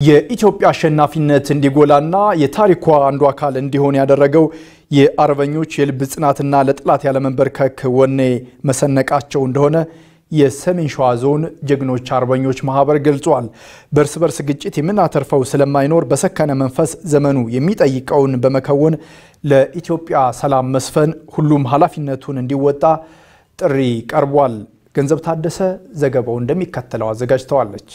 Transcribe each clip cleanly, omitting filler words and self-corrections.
የኢትዮጵያ አሸናፊነት እንዲጎላና የታሪኳ አንዱ አካል እንዲሆን ያደረገው የአርበኞች የልብ ጽናትና ለጥላት ያለመንበርከክ ወኔ መሰነቃቸው እንደሆነ የሰሜን ሸዋ ዞን ጀግኖች አርበኞች ማህበር ገልጿል። በርስ በርስ ግጭት የምናተርፈው ስለማይኖር በሰከነ መንፈስ ዘመኑ የሚጠይቀውን በመከወን ለኢትዮጵያ ሰላም መስፈን ሁሉም ኃላፊነቱን እንዲወጣ ጥሪ ቀርቧል። ገንዘብ ታደሰ ዘገባው እንደሚከተለው አዘጋጅተዋለች።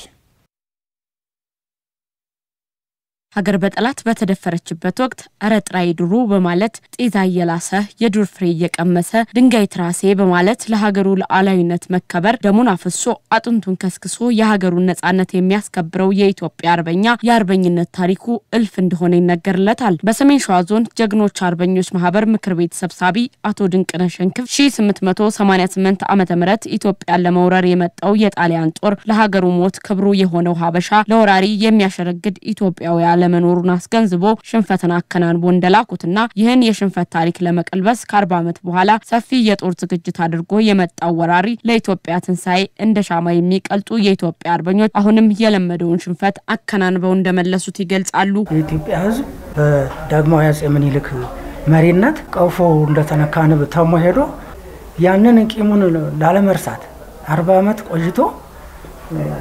ሀገር በጠላት በተደፈረችበት ወቅት አረጥራይ ድሩ በማለት ጤዛ የላሰ የዱር ፍሬ የቀመሰ ድንጋይ ትራሴ በማለት ለሀገሩ ለዓላዊነት መከበር ደሙን አፍሶ አጥንቱን ከስክሶ የሀገሩን ነጻነት የሚያስከብረው የኢትዮጵያ አርበኛ የአርበኝነት ታሪኩ እልፍ እንደሆነ ይነገርለታል። በሰሜን ሸዋ ዞን ጀግኖች አርበኞች ማህበር ምክር ቤት ሰብሳቢ አቶ ድንቅነህ ሸንክፍ 1888 ዓመተ ምህረት ኢትዮጵያን ለመውረር የመጣው የጣሊያን ጦር ለሀገሩ ሞት ክብሩ የሆነው ሀበሻ ለወራሪ የሚያሸረግድ ኢትዮጵያዊ ለመኖሩን አስገንዝቦ ሽንፈትን አከናንቦ እንደላኩትና ይህን የሽንፈት ታሪክ ለመቀልበስ ከ40 ዓመት በኋላ ሰፊ የጦር ዝግጅት አድርጎ የመጣው ወራሪ ለኢትዮጵያ ትንሳኤ እንደ ሻማ የሚቀልጡ የኢትዮጵያ አርበኞች አሁንም የለመደውን ሽንፈት አከናንበው እንደመለሱት ይገልጻሉ። የኢትዮጵያ ሕዝብ በዳግማዊ አፄ ምኒልክ መሪነት ቀውፎ እንደተነካነ ተሞሄዶ ያንን ቂሙን ላለመርሳት 40 ዓመት ቆይቶ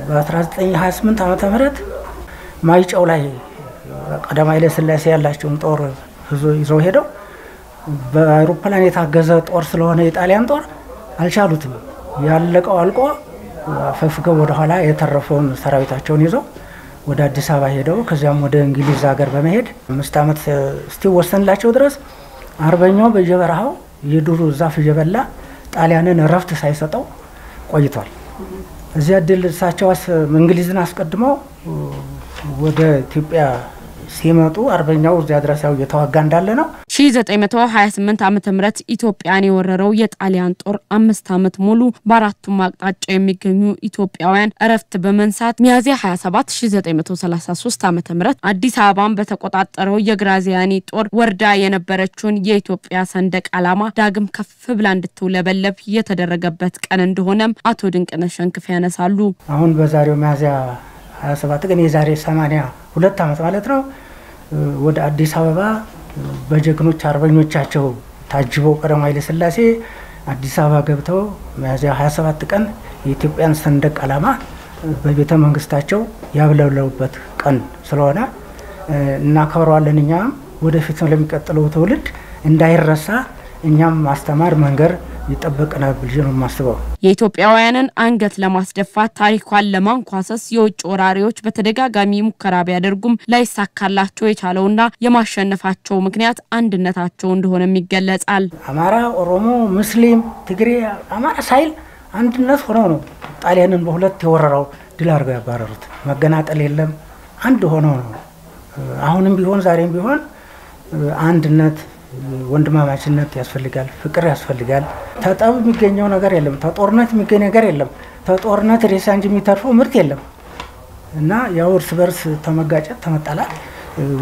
በ1928 ዓመተ ምህረት ማይጨው ላይ ቀዳማዊ ኃይለ ሥላሴ ያላቸውን ጦር ይዘው ሄደው በአውሮፕላን የታገዘ ጦር ስለሆነ የጣሊያን ጦር አልቻሉትም። ያለቀው አልቆ ፈፍገው ወደ ኋላ የተረፈውን ሰራዊታቸውን ይዘው ወደ አዲስ አበባ ሄደው ከዚያም ወደ እንግሊዝ ሀገር በመሄድ 5 ዓመት እስቲወሰንላቸው ድረስ አርበኛው በየበረሃው የዱሩ ዛፍ እየበላ ጣሊያንን ረፍት ሳይሰጠው ቆይቷል። እዚያ ድል ሳቸው እንግሊዝን አስቀድመው ወደ ኢትዮጵያ ሲመጡ አርበኛው እዚያ ድረስ ያው የተዋጋ እንዳለ ነው። 1928 ዓመተ ምህረት ኢትዮጵያን የወረረው የጣሊያን ጦር 5 ዓመት ሙሉ በአራቱም አቅጣጫ የሚገኙ ኢትዮጵያውያን እረፍት በመንሳት ሚያዝያ 27 1933 ዓመተ ምህረት አዲስ አበባን በተቆጣጠረው የግራዚያኒ ጦር ወርዳ የነበረችውን የኢትዮጵያ ሰንደቅ ዓላማ ዳግም ከፍ ብላ እንድትውለበለብ የተደረገበት ቀን እንደሆነም አቶ ድንቅነህ ሸንክፍ ያነሳሉ። አሁን በዛሬው ሚያዝያ 27 ቀን የዛሬ 82 ዓመት ማለት ነው ወደ አዲስ አበባ በጀግኖች አርበኞቻቸው ታጅበው ቀዳማዊ ኃይለ ሥላሴ አዲስ አበባ ገብተው ሚያዝያ 27 ቀን የኢትዮጵያን ሰንደቅ ዓላማ በቤተ መንግስታቸው ያብለብለቡበት ቀን ስለሆነ እናከብረዋለን። እኛም ወደፊት ለሚቀጥለው ትውልድ እንዳይረሳ እኛም ማስተማር መንገር ይጠበቅናል ብዬ ነው የማስበው። የኢትዮጵያውያንን አንገት ለማስደፋት ታሪኳን ለማንኳሰስ የውጭ ወራሪዎች በተደጋጋሚ ሙከራ ቢያደርጉም ላይሳካላቸው የቻለውና የማሸነፋቸው ምክንያት አንድነታቸው እንደሆነ ይገለጻል። አማራ፣ ኦሮሞ፣ ሙስሊም፣ ትግሬ፣ አማራ ሳይል አንድነት ሆነው ነው ጣሊያንን በሁለት የወረራው ድል አድርገው ያባረሩት። መገናጠል የለም፣ አንድ ሆነው ነው። አሁንም ቢሆን ዛሬም ቢሆን አንድነት ወንድማማችነት ያስፈልጋል፣ ፍቅር ያስፈልጋል። ተጠብ የሚገኘው ነገር የለም፣ ተጦርነት የሚገኝ ነገር የለም። ተጦርነት ሬሳ እንጂ የሚተርፈው ምርት የለም እና ያው እርስ በርስ ተመጋጨት ተመጣላት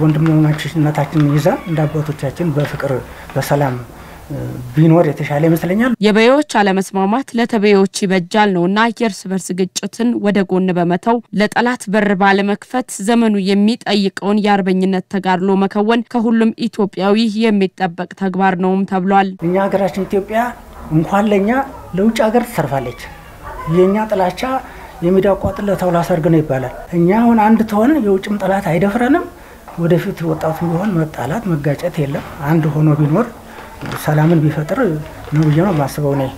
ወንድማማችነታችን ይዘን እንዳባቶቻችን በፍቅር በሰላም ቢኖር የተሻለ ይመስለኛል። የበዮች አለመስማማት ለተበዮች ይበጃል ነውና የእርስ በርስ ግጭትን ወደ ጎን በመተው ለጠላት በር ባለመክፈት ዘመኑ የሚጠይቀውን የአርበኝነት ተጋድሎ መከወን ከሁሉም ኢትዮጵያዊ የሚጠበቅ ተግባር ነውም ተብሏል። እኛ ሀገራችን ኢትዮጵያ እንኳን ለኛ ለውጭ ሀገር ትሰርፋለች። የኛ ጥላቻ የሚዳቋጥል ለተውላ ሰርግ ነው ይባላል። እኛ አሁን አንድ ተሆነ የውጭም ጠላት አይደፍረንም። ወደፊት ወጣቱም ቢሆን መጣላት መጋጨት የለም። አንድ ሆኖ ቢኖር ሰላምን ቢፈጥር ነው ብዬ ነው ማስበው ነኝ።